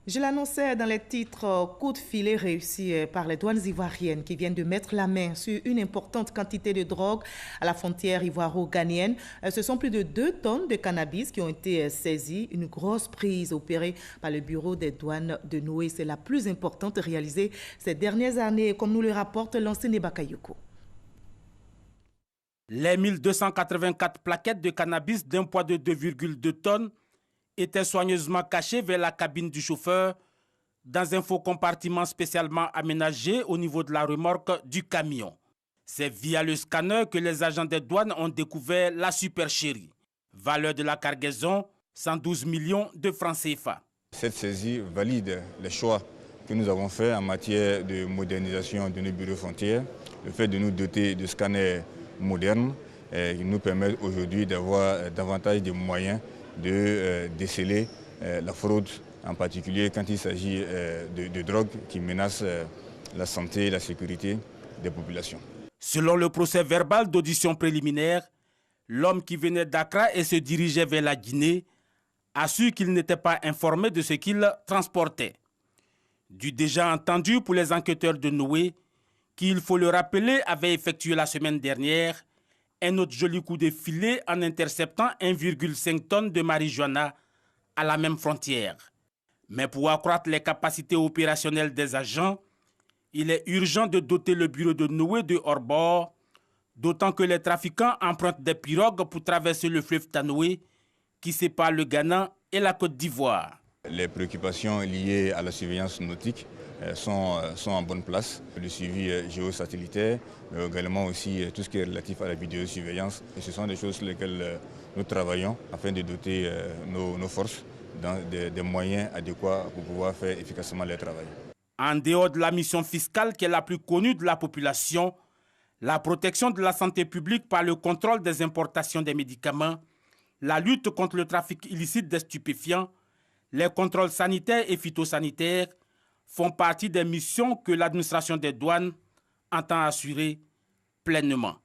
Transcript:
Je l'annonçais dans les titres, coup de filet réussi par les douanes ivoiriennes qui viennent de mettre la main sur une importante quantité de drogue à la frontière ivoiro-ghanéenne. Ce sont plus de 2 tonnes de cannabis qui ont été saisies. Une grosse prise opérée par le bureau des douanes de Noé. C'est la plus importante réalisée ces dernières années, comme nous le rapporte l'enseigne Bakayoko. Les 1284 plaquettes de cannabis d'un poids de 2,2 tonnes étaient soigneusement cachées vers la cabine du chauffeur dans un faux compartiment spécialement aménagé au niveau de la remorque du camion. C'est via le scanner que les agents des douanes ont découvert la supercherie. Valeur de la cargaison, 112 millions de francs CFA. Cette saisie valide les choix que nous avons faits en matière de modernisation de nos bureaux frontières. Le fait de nous doter de scanners modernes qui nous permettent aujourd'hui d'avoir davantage de moyens de déceler la fraude, en particulier quand il s'agit de drogues qui menacent la santé et la sécurité des populations. Selon le procès verbal d'audition préliminaire, l'homme qui venait d'Accra et se dirigeait vers la Guinée a su qu'il n'était pas informé de ce qu'il transportait. Du déjà entendu pour les enquêteurs de Noé, qui, il faut le rappeler, avait effectué la semaine dernière un autre joli coup de filet en interceptant 1,5 tonnes de marijuana à la même frontière. Mais pour accroître les capacités opérationnelles des agents, il est urgent de doter le bureau de Noé de hors-bord, d'autant que les trafiquants empruntent des pirogues pour traverser le fleuve Tanoé qui sépare le Ghana et la Côte d'Ivoire. Les préoccupations liées à la surveillance nautique sont en bonne place. Le suivi géosatellitaire, mais également aussi tout ce qui est relatif à la vidéosurveillance. Et ce sont des choses sur lesquelles nous travaillons afin de doter nos forces des moyens adéquats pour pouvoir faire efficacement leur travail. En dehors de la mission fiscale qui est la plus connue de la population, la protection de la santé publique par le contrôle des importations des médicaments, la lutte contre le trafic illicite des stupéfiants, les contrôles sanitaires et phytosanitaires font partie des missions que l'administration des douanes entend assurer pleinement.